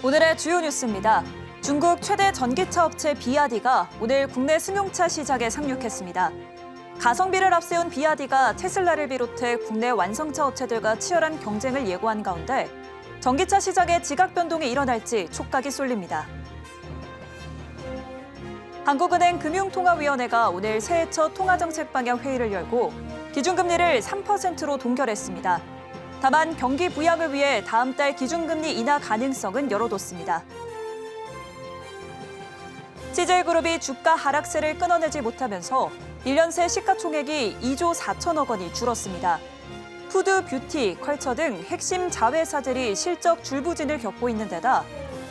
오늘의 주요 뉴스입니다. 중국 최대 전기차 업체 비아디가 오늘 국내 승용차 시장에 상륙했습니다. 가성비를 앞세운 비아디가 테슬라를 비롯해 국내 완성차 업체들과 치열한 경쟁을 예고한 가운데 전기차 시장에 지각 변동이 일어날지 촉각이 쏠립니다. 한국은행 금융통화위원회가 오늘 새해 첫 통화정책 방향 회의를 열고 기준금리를 3%로 동결했습니다. 다만 경기 부양을 위해 다음 달 기준금리 인하 가능성은 열어뒀습니다. CJ그룹이 주가 하락세를 끊어내지 못하면서 1년 새 시가총액이 2조 4천억 원이 줄었습니다. 푸드, 뷰티, 컬처 등 핵심 자회사들이 실적 줄부진을 겪고 있는 데다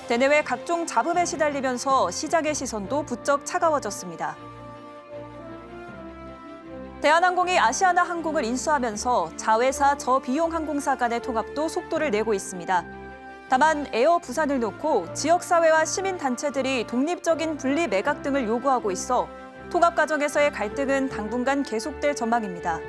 대내외 각종 잡음에 시달리면서 시장의 시선도 부쩍 차가워졌습니다. 대한항공이 아시아나항공을 인수하면서 자회사 저비용 항공사 간의 통합도 속도를 내고 있습니다. 다만 에어 부산을 놓고 지역사회와 시민단체들이 독립적인 분리 매각 등을 요구하고 있어 통합 과정에서의 갈등은 당분간 계속될 전망입니다.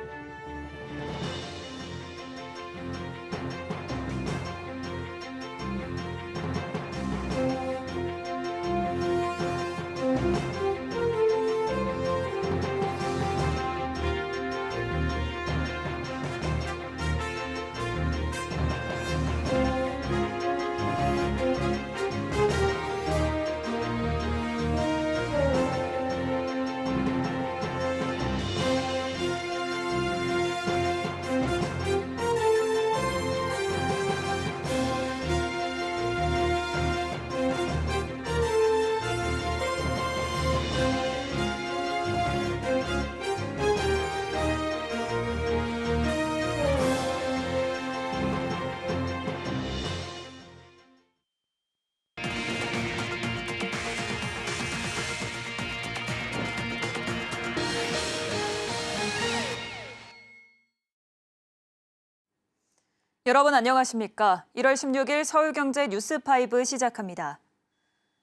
여러분 안녕하십니까? 1월 16일 서울경제 뉴스5 시작합니다.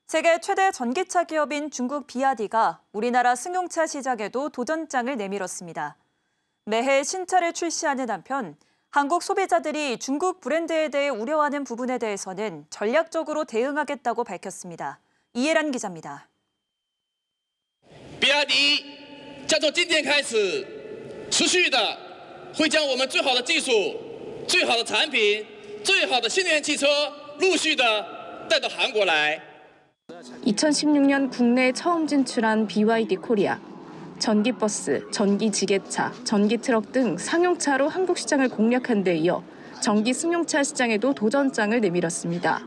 세계 최대 전기차 기업인 중국 비아디가 우리나라 승용차 시장에도 도전장을 내밀었습니다. 매해 신차를 출시하는 한편 한국 소비자들이 중국 브랜드에 대해 우려하는 부분에 대해서는 전략적으로 대응하겠다고 밝혔습니다. 이해란 기자입니다. 比亚迪将从今天开始持续的会将我们最好的技术 最好的产品、最好的新能源汽车陆续的带到韩国来。 2016년 국내에 처음 진출한 BYD 코리아. 전기버스, 전기지게차, 전기트럭 등 상용차로 한국 시장을 공략한 데 이어 전기 승용차 시장에도 도전장을 내밀었습니다.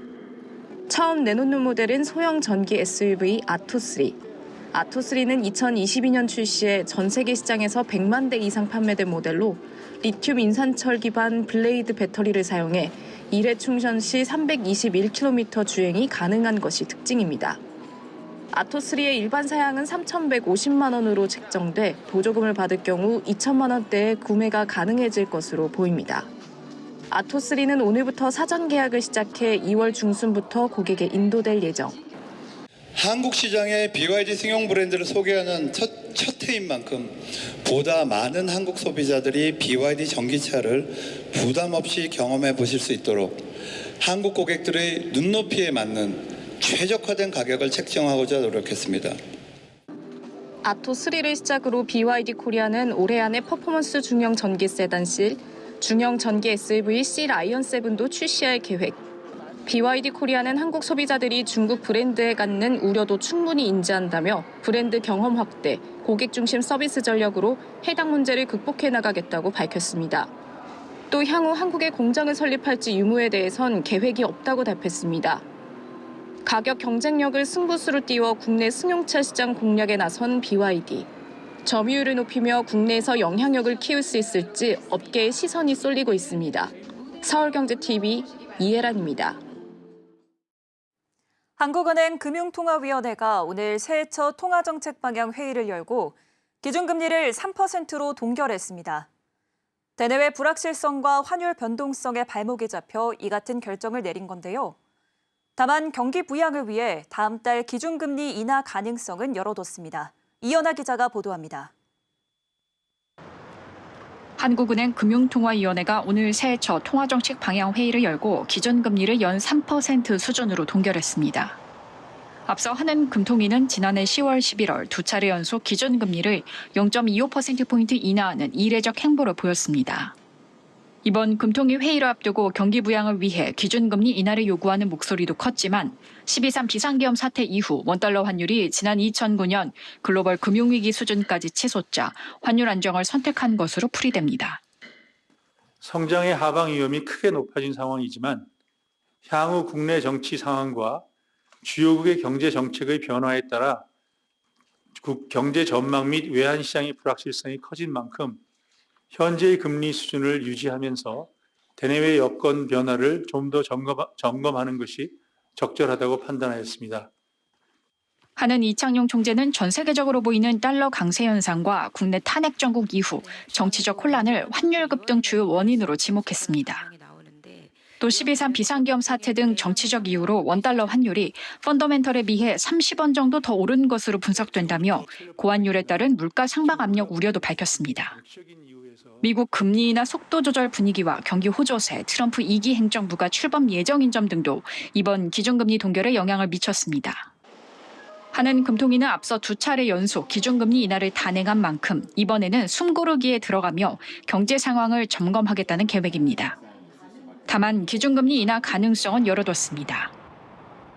처음 내놓는 모델은 소형 전기 SUV 아토3. 아토3는 2022년 출시해 전 세계 시장에서 100만 대 이상 판매된 모델로 리튬 인산철 기반 블레이드 배터리를 사용해 1회 충전 시 321km 주행이 가능한 것이 특징입니다. 아토3의 일반 사양은 3,150만 원으로 책정돼 보조금을 받을 경우 2천만 원대의 구매가 가능해질 것으로 보입니다. 아토3는 오늘부터 사전 계약을 시작해 2월 중순부터 고객에 인도될 예정. 한국 시장에 BYD 승용 브랜드를 소개하는 첫 해인 만큼 보다 많은 한국 소비자들이 BYD 전기차를 부담 없이 경험해 보실 수 있도록 한국 고객들의 눈높이에 맞는 최적화된 가격을 책정하고자 노력했습니다. 아토3를 시작으로 BYD 코리아는 올해 안에 퍼포먼스 중형 전기 세단실, 중형 전기 SUV C 라이언7도 출시할 계획. BYD 코리아는 한국 소비자들이 중국 브랜드에 갖는 우려도 충분히 인지한다며 브랜드 경험 확대, 고객 중심 서비스 전략으로 해당 문제를 극복해 나가겠다고 밝혔습니다. 또 향후 한국에 공장을 설립할지 유무에 대해선 계획이 없다고 답했습니다. 가격 경쟁력을 승부수로 띄워 국내 승용차 시장 공략에 나선 BYD. 점유율을 높이며 국내에서 영향력을 키울 수 있을지 업계의 시선이 쏠리고 있습니다. 서울경제TV 이혜란입니다. 한국은행 금융통화위원회가 오늘 새해 첫 통화정책 방향 회의를 열고 기준금리를 3%로 동결했습니다. 대내외 불확실성과 환율 변동성에 발목이 잡혀 이 같은 결정을 내린 건데요. 다만 경기 부양을 위해 다음 달 기준금리 인하 가능성은 열어뒀습니다. 이연아 기자가 보도합니다. 한국은행 금융통화위원회가 오늘 새해 첫 통화정책 방향 회의를 열고 기준금리를 연 3% 수준으로 동결했습니다. 앞서 한은금통위는 지난해 10월, 11월 두 차례 연속 기준금리를 0.25%포인트 인하하는 이례적 행보를 보였습니다. 이번 금통위 회의를 앞두고 경기 부양을 위해 기준금리 인하를 요구하는 목소리도 컸지만 12.3 비상계엄 사태 이후 원달러 환율이 지난 2009년 글로벌 금융위기 수준까지 치솟자 환율 안정을 선택한 것으로 풀이됩니다. 성장의 하방 위험이 크게 높아진 상황이지만 향후 국내 정치 상황과 주요국의 경제 정책의 변화에 따라 경제 전망 및 외환 시장의 불확실성이 커진 만큼 현재의 금리 수준을 유지하면서 대내외 여건 변화를 좀 더 점검하는 것이 적절하다고 판단하였습니다. 한은 이창용 총재는 전 세계적으로 보이는 달러 강세 현상과 국내 탄핵 정국 이후 정치적 혼란을 환율 급등 주요 원인으로 지목했습니다. 또 12.3 비상계엄 사태 등 정치적 이유로 원달러 환율이 펀더멘털에 비해 30원 정도 더 오른 것으로 분석된다며 고환율에 따른 물가 상방 압력 우려도 밝혔습니다. 미국 금리 인하 속도 조절 분위기와 경기 호조세, 트럼프 2기 행정부가 출범 예정인 점 등도 이번 기준금리 동결에 영향을 미쳤습니다. 한은금통위는 앞서 두 차례 연속 기준금리 인하를 단행한 만큼 이번에는 숨고르기에 들어가며 경제 상황을 점검하겠다는 계획입니다. 다만 기준금리 인하 가능성은 열어뒀습니다.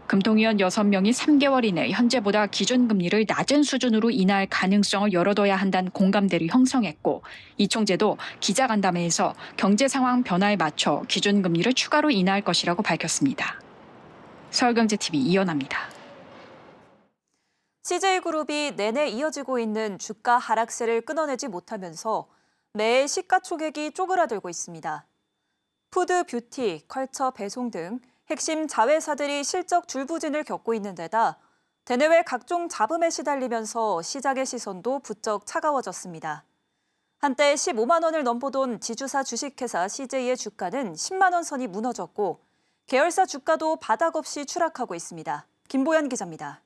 금통위원 6명이 3개월 이내 현재보다 기준금리를 낮은 수준으로 인하할 가능성을 열어둬야 한다는 공감대를 형성했고 이 총재도 기자간담회에서 경제 상황 변화에 맞춰 기준금리를 추가로 인하할 것이라고 밝혔습니다. 서울경제TV 이연아입니다. CJ그룹이 내내 이어지고 있는 주가 하락세를 끊어내지 못하면서 매해 시가총액이 쪼그라들고 있습니다. 푸드, 뷰티, 컬처, 배송 등 핵심 자회사들이 실적 줄부진을 겪고 있는 데다 대내외 각종 잡음에 시달리면서 시장의 시선도 부쩍 차가워졌습니다. 한때 15만 원을 넘보던 지주사 주식회사 CJ의 주가는 10만 원 선이 무너졌고 계열사 주가도 바닥 없이 추락하고 있습니다. 김보연 기자입니다.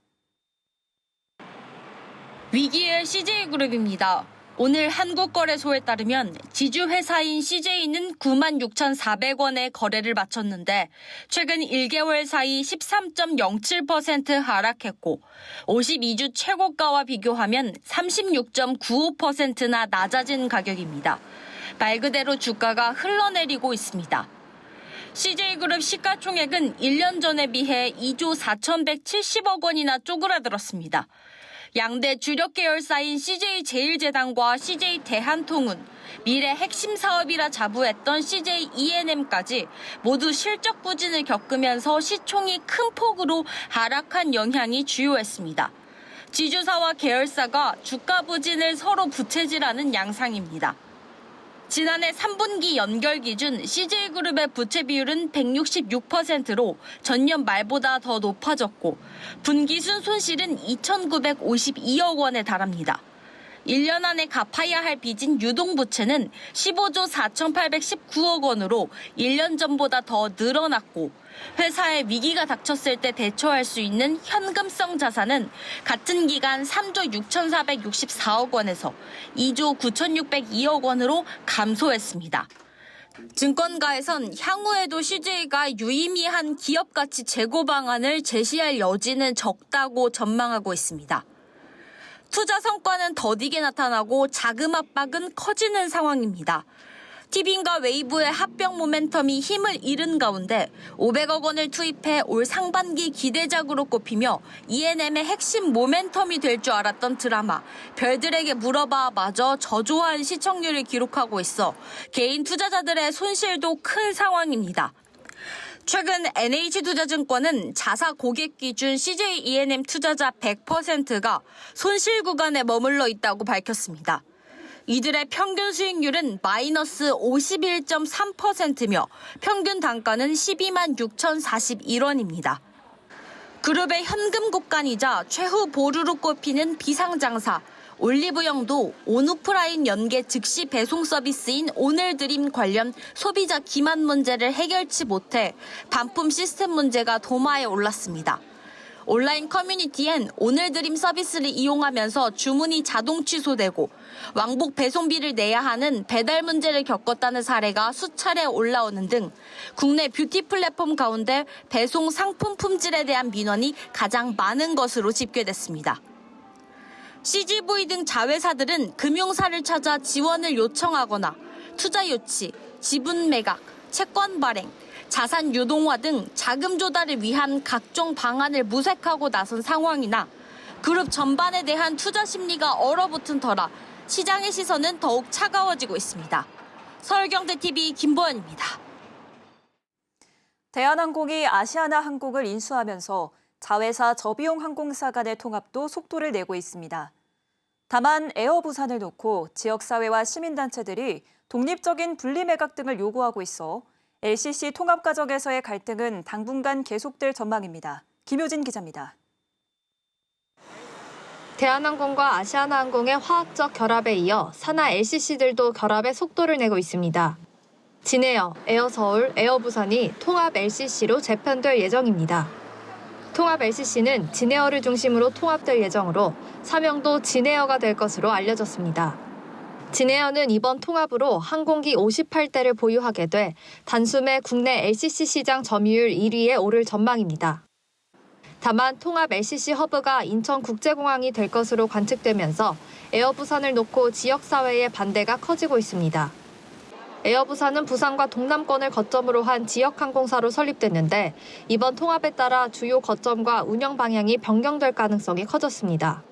위기의 CJ그룹입니다. 오늘 한국거래소에 따르면 지주회사인 CJ는 96,400원에 거래를 마쳤는데 최근 1개월 사이 13.07% 하락했고 52주 최고가와 비교하면 36.95%나 낮아진 가격입니다. 말 그대로 주가가 흘러내리고 있습니다. CJ그룹 시가총액은 1년 전에 비해 2조 4,170억 원이나 쪼그라들었습니다. 양대 주력 계열사인 CJ제일제당과 CJ대한통운, 미래 핵심 사업이라 자부했던 CJENM까지 모두 실적 부진을 겪으면서 시총이 큰 폭으로 하락한 영향이 주요했습니다. 지주사와 계열사가 주가 부진을 서로 부채질하는 양상입니다. 지난해 3분기 연결 기준 CJ그룹의 부채 비율은 166%로 전년 말보다 더 높아졌고 분기순 손실은 2,952억 원에 달합니다. 1년 안에 갚아야 할 빚인 유동부채는 15조 4,819억 원으로 1년 전보다 더 늘어났고 회사에 위기가 닥쳤을 때 대처할 수 있는 현금성 자산은 같은 기간 3조 6,464억 원에서 2조 9,602억 원으로 감소했습니다. 증권가에선 향후에도 CJ가 유의미한 기업가치 제고 방안을 제시할 여지는 적다고 전망하고 있습니다. 투자 성과는 더디게 나타나고 자금 압박은 커지는 상황입니다. 티빙과 웨이브의 합병 모멘텀이 힘을 잃은 가운데 500억 원을 투입해 올 상반기 기대작으로 꼽히며 ENM의 핵심 모멘텀이 될 줄 알았던 드라마 별들에게 물어봐 마저 저조한 시청률을 기록하고 있어 개인 투자자들의 손실도 큰 상황입니다. 최근 NH투자증권은 자사 고객 기준 CJ ENM 투자자 100%가 손실 구간에 머물러 있다고 밝혔습니다. 이들의 평균 수익률은 마이너스 51.3%며 평균 단가는 12만 6,041원입니다. 그룹의 현금 곡간이자 최후 보루로 꼽히는 비상장사 올리브영도 온오프라인 연계 즉시 배송 서비스인 오늘드림 관련 소비자 기만 문제를 해결치 못해 반품 시스템 문제가 도마에 올랐습니다. 온라인 커뮤니티엔 오늘 드림 서비스를 이용하면서 주문이 자동 취소되고 왕복 배송비를 내야 하는 배달 문제를 겪었다는 사례가 수차례 올라오는 등 국내 뷰티 플랫폼 가운데 배송 상품 품질에 대한 민원이 가장 많은 것으로 집계됐습니다. CGV 등 자회사들은 금융사를 찾아 지원을 요청하거나 투자 유치, 지분 매각, 채권 발행, 자산 유동화 등 자금 조달을 위한 각종 방안을 모색하고 나선 상황이나 그룹 전반에 대한 투자 심리가 얼어붙은 터라 시장의 시선은 더욱 차가워지고 있습니다. 서울경제TV 김보연입니다. 대한항공이 아시아나항공을 인수하면서 자회사 저비용 항공사 간의 통합도 속도를 내고 있습니다. 다만 에어부산을 놓고 지역사회와 시민단체들이 독립적인 분리매각 등을 요구하고 있어 LCC 통합 과정에서의 갈등은 당분간 계속될 전망입니다. 김효진 기자입니다. 대한항공과 아시아나항공의 화학적 결합에 이어 산하 LCC들도 결합에 속도를 내고 있습니다. 진에어, 에어서울, 에어부산이 통합 LCC로 재편될 예정입니다. 통합 LCC는 진에어를 중심으로 통합될 예정으로 사명도 진에어가 될 것으로 알려졌습니다. 진에어는 이번 통합으로 항공기 58대를 보유하게 돼 단숨에 국내 LCC 시장 점유율 1위에 오를 전망입니다. 다만 통합 LCC 허브가 인천국제공항이 될 것으로 관측되면서 에어부산을 놓고 지역사회의 반대가 커지고 있습니다. 에어부산은 부산과 동남권을 거점으로 한 지역항공사로 설립됐는데 이번 통합에 따라 주요 거점과 운영 방향이 변경될 가능성이 커졌습니다.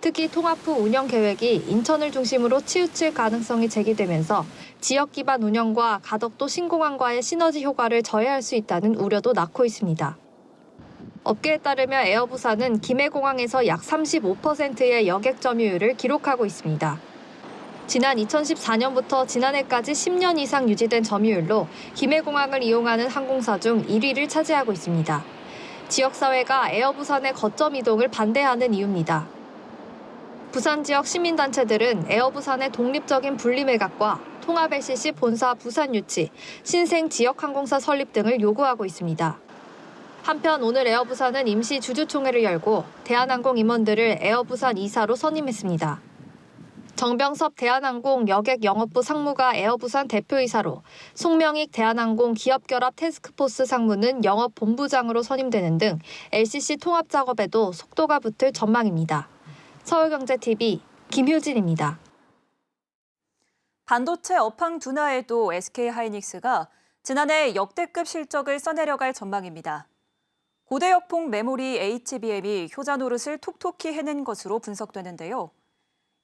특히 통합 후 운영 계획이 인천을 중심으로 치우칠 가능성이 제기되면서 지역 기반 운영과 가덕도 신공항과의 시너지 효과를 저해할 수 있다는 우려도 낳고 있습니다. 업계에 따르면 에어부산은 김해공항에서 약 35%의 여객 점유율을 기록하고 있습니다. 지난 2014년부터 지난해까지 10년 이상 유지된 점유율로 김해공항을 이용하는 항공사 중 1위를 차지하고 있습니다. 지역사회가 에어부산의 거점 이동을 반대하는 이유입니다. 부산 지역 시민단체들은 에어부산의 독립적인 분리매각과 통합 LCC 본사 부산 유치, 신생 지역항공사 설립 등을 요구하고 있습니다. 한편 오늘 에어부산은 임시 주주총회를 열고 대한항공 임원들을 에어부산 이사로 선임했습니다. 정병섭 대한항공 여객 영업부 상무가 에어부산 대표이사로 송명익 대한항공 기업결합 태스크포스 상무는 영업본부장으로 선임되는 등 LCC 통합 작업에도 속도가 붙을 전망입니다. 서울경제TV 김효진입니다. 반도체 업황 둔화에도 SK하이닉스가 지난해 역대급 실적을 써내려갈 전망입니다. 고대역폭 메모리 HBM이 효자 노릇을 톡톡히 해낸 것으로 분석되는데요.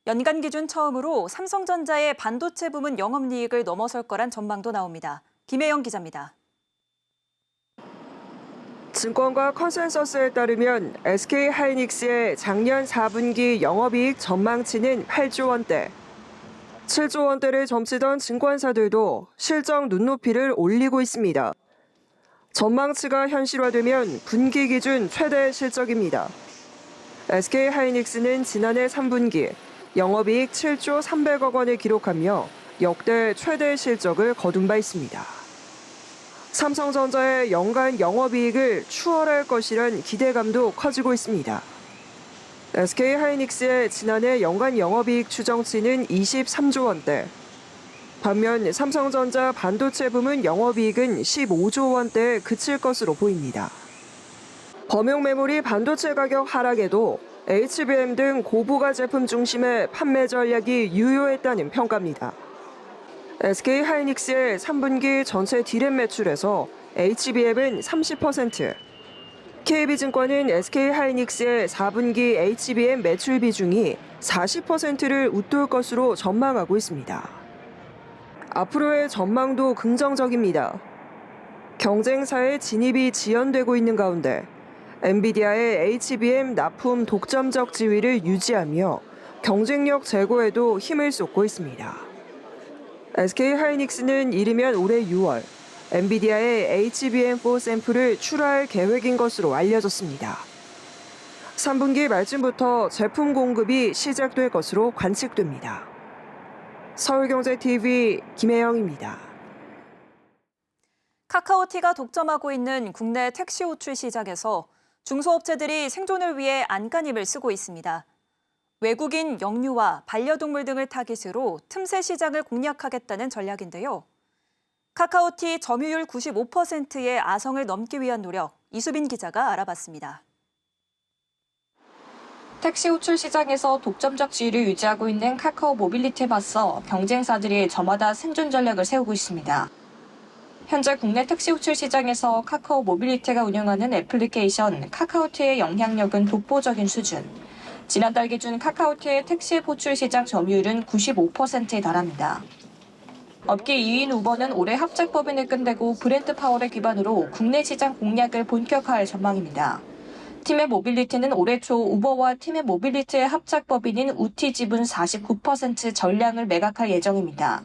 연간 기준 처음으로 삼성전자의 반도체 부문 영업이익을 넘어설 거란 전망도 나옵니다. 김혜영 기자입니다. 증권가 컨센서스에 따르면 SK하이닉스의 작년 4분기 영업이익 전망치는 8조 원대. 7조 원대를 점치던 증권사들도 실적 눈높이를 올리고 있습니다. 전망치가 현실화되면 분기 기준 최대 실적입니다. SK하이닉스는 지난해 3분기 영업이익 7조 300억 원을 기록하며 역대 최대 실적을 거둔 바 있습니다. 삼성전자의 연간 영업이익을 추월할 것이란 기대감도 커지고 있습니다. SK하이닉스의 지난해 연간 영업이익 추정치는 23조 원대. 반면 삼성전자 반도체 부문 영업이익은 15조 원대에 그칠 것으로 보입니다. 범용 메모리 반도체 가격 하락에도 HBM 등 고부가 제품 중심의 판매 전략이 유효했다는 평가입니다. SK하이닉스의 3분기 전체 D램 매출에서 HBM은 30%, KB증권은 SK하이닉스의 4분기 HBM 매출 비중이 40%를 웃돌 것으로 전망하고 있습니다. 앞으로의 전망도 긍정적입니다. 경쟁사의 진입이 지연되고 있는 가운데 엔비디아의 HBM 납품 독점적 지위를 유지하며 경쟁력 제고에도 힘을 쏟고 있습니다. SK하이닉스는 이르면 올해 6월 엔비디아의 HBM4 샘플을 출하할 계획인 것으로 알려졌습니다. 3분기 말쯤부터 제품 공급이 시작될 것으로 관측됩니다. 서울경제TV 김혜영입니다. 카카오티가 독점하고 있는 국내 택시 호출 시장에서 중소업체들이 생존을 위해 안간힘을 쓰고 있습니다. 외국인 영유아, 반려동물 등을 타깃으로 틈새 시장을 공략하겠다는 전략인데요. 카카오티 점유율 95%의 아성을 넘기 위한 노력, 이수빈 기자가 알아봤습니다. 택시 호출 시장에서 독점적 지위를 유지하고 있는 카카오 모빌리티에 맞서 경쟁사들이 저마다 생존 전략을 세우고 있습니다. 현재 국내 택시 호출 시장에서 카카오 모빌리티가 운영하는 애플리케이션 카카오티의 영향력은 독보적인 수준. 지난달 기준 카카오티의 택시 호출 시장 점유율은 95%에 달합니다. 업계 2위인 우버는 올해 합작법인을 끝내고 브랜드 파워를 기반으로 국내 시장 공략을 본격화할 전망입니다. 팀의 모빌리티는 올해 초 우버와 팀의 모빌리티의 합작법인인 우티 지분 49% 전량을 매각할 예정입니다.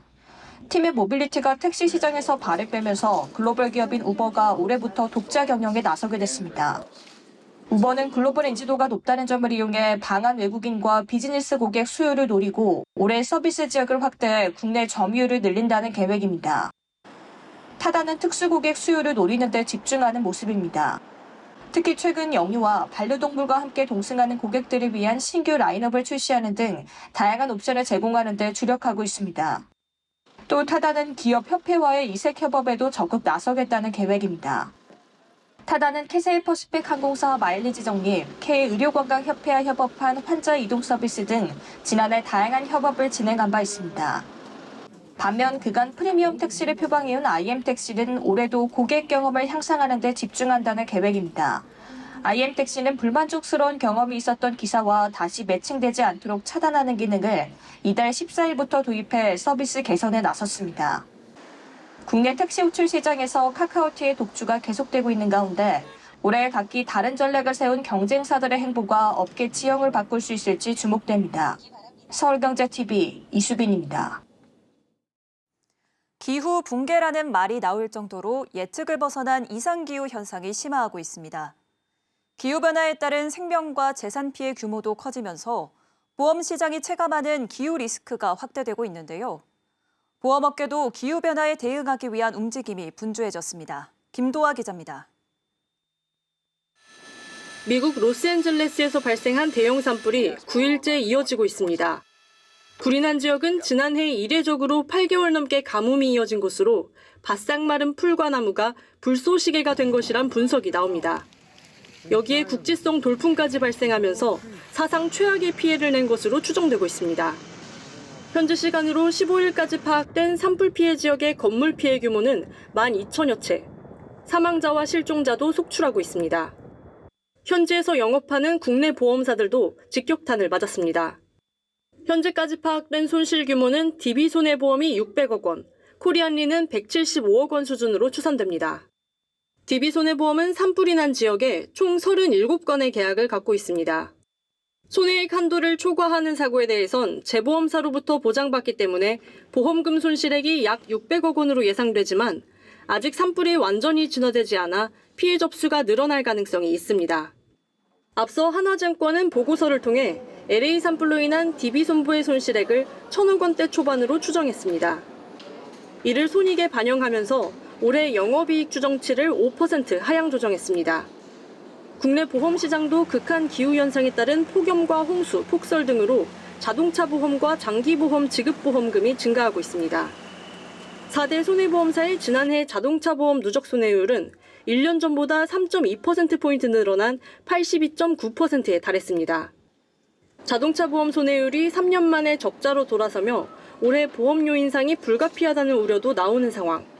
팀의 모빌리티가 택시 시장에서 발을 빼면서 글로벌 기업인 우버가 올해부터 독자 경영에 나서게 됐습니다. 우버는 글로벌 인지도가 높다는 점을 이용해 방한 외국인과 비즈니스 고객 수요를 노리고 올해 서비스 지역을 확대해 국내 점유율을 늘린다는 계획입니다. 타다는 특수 고객 수요를 노리는 데 집중하는 모습입니다. 특히 최근 영유아, 반려동물과 함께 동승하는 고객들을 위한 신규 라인업을 출시하는 등 다양한 옵션을 제공하는 데 주력하고 있습니다. 또 타다는 기업 협회와의 이색 협업에도 적극 나서겠다는 계획입니다. 타다는 캐세일 퍼시픽 항공사 마일리지 적립, K의료건강협회와 협업한 환자 이동 서비스 등 지난해 다양한 협업을 진행한 바 있습니다. 반면 그간 프리미엄 택시를 표방해온 IM택시는 올해도 고객 경험을 향상하는 데 집중한다는 계획입니다. IM택시는 불만족스러운 경험이 있었던 기사와 다시 매칭되지 않도록 차단하는 기능을 이달 14일부터 도입해 서비스 개선에 나섰습니다. 국내 택시 호출 시장에서 카카오티의 독주가 계속되고 있는 가운데 올해 각기 다른 전략을 세운 경쟁사들의 행보가 업계 지형을 바꿀 수 있을지 주목됩니다. 서울경제TV 이수빈입니다. 기후 붕괴라는 말이 나올 정도로 예측을 벗어난 이상기후 현상이 심화하고 있습니다. 기후변화에 따른 생명과 재산 피해 규모도 커지면서 보험 시장이 체감하는 기후 리스크가 확대되고 있는데요. 보험업계도 기후변화에 대응하기 위한 움직임이 분주해졌습니다. 김도아 기자입니다. 미국 로스앤젤레스에서 발생한 대형 산불이 9일째 이어지고 있습니다. 불이 난 지역은 지난해 이례적으로 8개월 넘게 가뭄이 이어진 곳으로 바싹 마른 풀과 나무가 불쏘시개가 된 것이란 분석이 나옵니다. 여기에 국지성 돌풍까지 발생하면서 사상 최악의 피해를 낸 것으로 추정되고 있습니다. 현지 시간으로 15일까지 파악된 산불 피해 지역의 건물 피해 규모는 12,000여 채, 사망자와 실종자도 속출하고 있습니다. 현지에서 영업하는 국내 보험사들도 직격탄을 맞았습니다. 현재까지 파악된 손실 규모는 DB손해보험이 600억 원, 코리안리는 175억 원 수준으로 추산됩니다. DB손해보험은 산불이 난 지역에 총 37건의 계약을 갖고 있습니다. 손해액 한도를 초과하는 사고에 대해선 재보험사로부터 보장받기 때문에 보험금 손실액이 약 600억 원으로 예상되지만 아직 산불이 완전히 진화되지 않아 피해 접수가 늘어날 가능성이 있습니다. 앞서 한화증권은 보고서를 통해 LA 산불로 인한 DB손보의 손실액을 1,000억 원대 초반으로 추정했습니다. 이를 손익에 반영하면서 올해 영업이익 추정치를 5% 하향 조정했습니다. 국내 보험 시장도 극한 기후현상에 따른 폭염과 홍수, 폭설 등으로 자동차 보험과 장기보험 지급보험금이 증가하고 있습니다. 4대 손해보험사의 지난해 자동차 보험 누적 손해율은 1년 전보다 3.2%포인트 늘어난 82.9%에 달했습니다. 자동차 보험 손해율이 3년 만에 적자로 돌아서며 올해 보험료 인상이 불가피하다는 우려도 나오는 상황.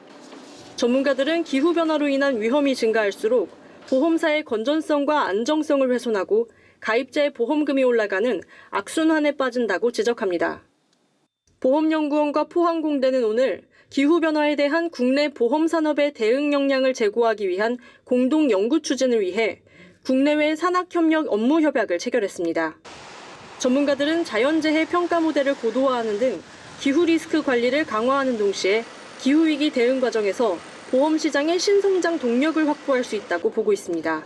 전문가들은 기후변화로 인한 위험이 증가할수록 보험사의 건전성과 안정성을 훼손하고 가입자의 보험금이 올라가는 악순환에 빠진다고 지적합니다. 보험연구원과 포항공대는 오늘 기후변화에 대한 국내 보험산업의 대응 역량을 제고하기 위한 공동 연구 추진을 위해 국내외 산학협력 업무 협약을 체결했습니다. 전문가들은 자연재해 평가 모델을 고도화하는 등 기후 리스크 관리를 강화하는 동시에 기후위기 대응 과정에서 보험 시장의 신성장 동력을 확보할 수 있다고 보고 있습니다.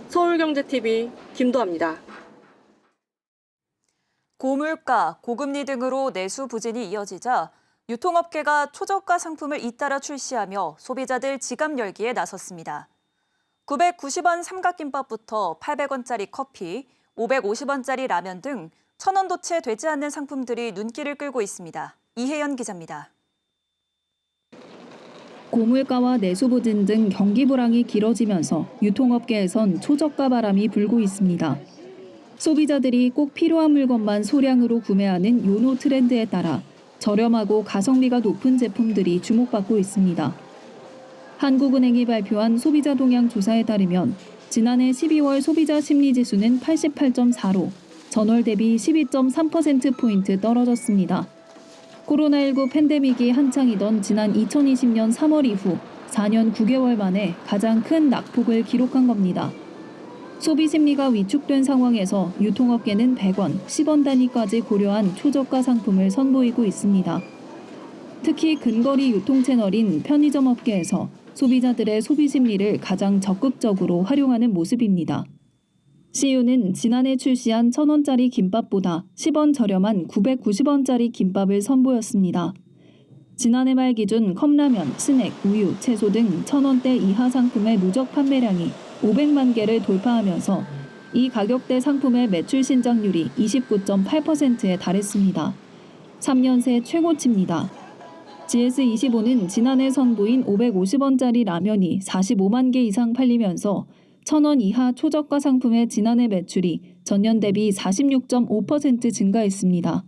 서울경제TV 김도아입니다. 고물가, 고금리 등으로 내수 부진이 이어지자 유통업계가 초저가 상품을 잇따라 출시하며 소비자들 지갑 열기에 나섰습니다. 990원 삼각김밥부터 800원짜리 커피, 550원짜리 라면 등 1,000원도 채 되지 않는 상품들이 눈길을 끌고 있습니다. 이혜연 기자입니다. 고물가와 내수 부진 등 경기 불황이 길어지면서 유통업계에선 초저가 바람이 불고 있습니다. 소비자들이 꼭 필요한 물건만 소량으로 구매하는 요노 트렌드에 따라 저렴하고 가성비가 높은 제품들이 주목받고 있습니다. 한국은행이 발표한 소비자 동향 조사에 따르면 지난해 12월 소비자 심리지수는 88.4로 전월 대비 12.3%포인트 떨어졌습니다. 코로나19 팬데믹이 한창이던 지난 2020년 3월 이후 4년 9개월 만에 가장 큰 낙폭을 기록한 겁니다. 소비 심리가 위축된 상황에서 유통업계는 100원, 10원 단위까지 고려한 초저가 상품을 선보이고 있습니다. 특히 근거리 유통 채널인 편의점 업계에서 소비자들의 소비 심리를 가장 적극적으로 활용하는 모습입니다. CU는 지난해 출시한 1,000원짜리 김밥보다 10원 저렴한 990원짜리 김밥을 선보였습니다. 지난해 말 기준 컵라면, 스낵, 우유, 채소 등 1,000원대 이하 상품의 누적 판매량이 500만 개를 돌파하면서 이 가격대 상품의 매출 신장률이 29.8%에 달했습니다. 3년 새 최고치입니다. GS25는 지난해 선보인 550원짜리 라면이 45만 개 이상 팔리면서 1,000원 이하 초저가 상품의 지난해 매출이 전년 대비 46.5% 증가했습니다.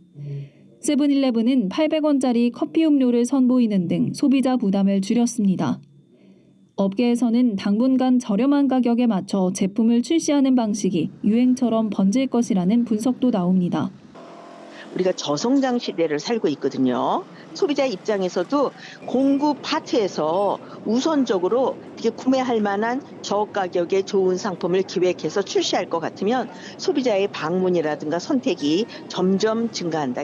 세븐일레븐은 800원짜리 커피 음료를 선보이는 등 소비자 부담을 줄였습니다. 업계에서는 당분간 저렴한 가격에 맞춰 제품을 출시하는 방식이 유행처럼 번질 것이라는 분석도 나옵니다. 우리가 저성장 시대를 살고 있거든요. 소비자 입장에서도 공급 파트에서 우선적으로 구매할 만한 저가격의 좋은 상품을 기획해서 출시할 것 같으면 소비자의 방문이라든가 선택이 점점 증가한다.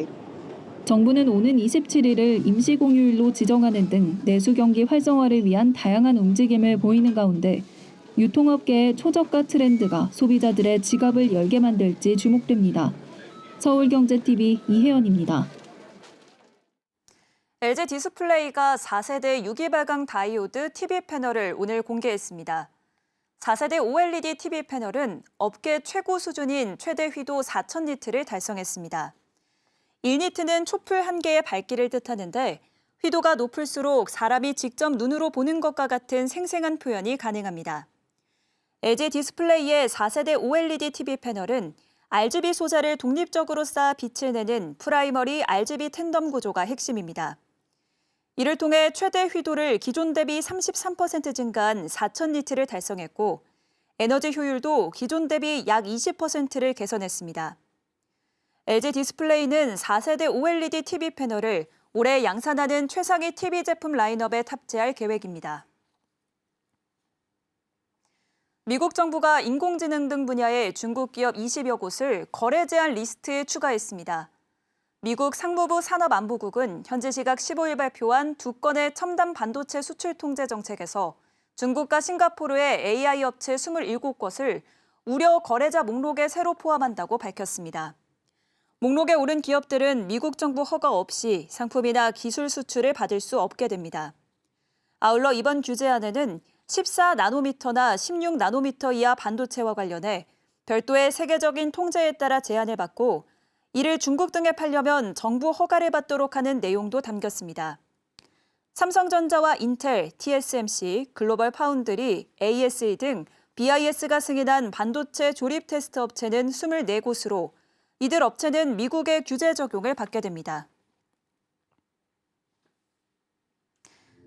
정부는 오는 27일을 임시 공휴일로 지정하는 등 내수 경기 활성화를 위한 다양한 움직임을 보이는 가운데 유통업계의 초저가 트렌드가 소비자들의 지갑을 열게 만들지 주목됩니다. 서울경제TV 이혜연입니다. LG 디스플레이가 4세대 6기발광 다이오드 TV 패널을 오늘 공개했습니다. 4세대 OLED TV 패널은 업계 최고 수준인 최대 휘도 4,000니트를 달성했습니다. 1니트는 촛불 한 개의 밝기를 뜻하는데 휘도가 높을수록 사람이 직접 눈으로 보는 것과 같은 생생한 표현이 가능합니다. LG 디스플레이의 4세대 OLED TV 패널은 RGB 소자를 독립적으로 쌓아 빛을 내는 프라이머리 RGB 텐덤 구조가 핵심입니다. 이를 통해 최대 휘도를 기존 대비 33% 증가한 4,000니트를 달성했고 에너지 효율도 기존 대비 약 20%를 개선했습니다. LG 디스플레이는 4세대 OLED TV 패널을 올해 양산하는 최상위 TV 제품 라인업에 탑재할 계획입니다. 미국 정부가 인공지능 등 분야의 중국 기업 20여 곳을 거래 제한 리스트에 추가했습니다. 미국 상무부 산업안보국은 현지 시각 15일 발표한 2건의 첨단 반도체 수출 통제 정책에서 중국과 싱가포르의 AI 업체 27곳을 우려 거래자 목록에 새로 포함한다고 밝혔습니다. 목록에 오른 기업들은 미국 정부 허가 없이 상품이나 기술 수출을 받을 수 없게 됩니다. 아울러 이번 규제안에는 14나노미터나 16나노미터 이하 반도체와 관련해 별도의 세계적인 통제에 따라 제한을 받고 이를 중국 등에 팔려면 정부 허가를 받도록 하는 내용도 담겼습니다. 삼성전자와 인텔, TSMC, 글로벌 파운드리, ASE 등 BIS가 승인한 반도체 조립 테스트 업체는 24곳으로 이들 업체는 미국의 규제 적용을 받게 됩니다.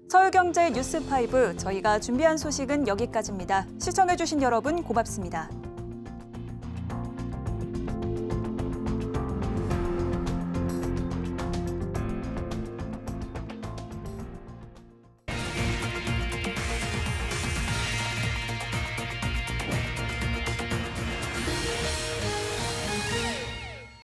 서울경제 뉴스5 저희가 준비한 소식은 여기까지입니다. 시청해주신 여러분 고맙습니다.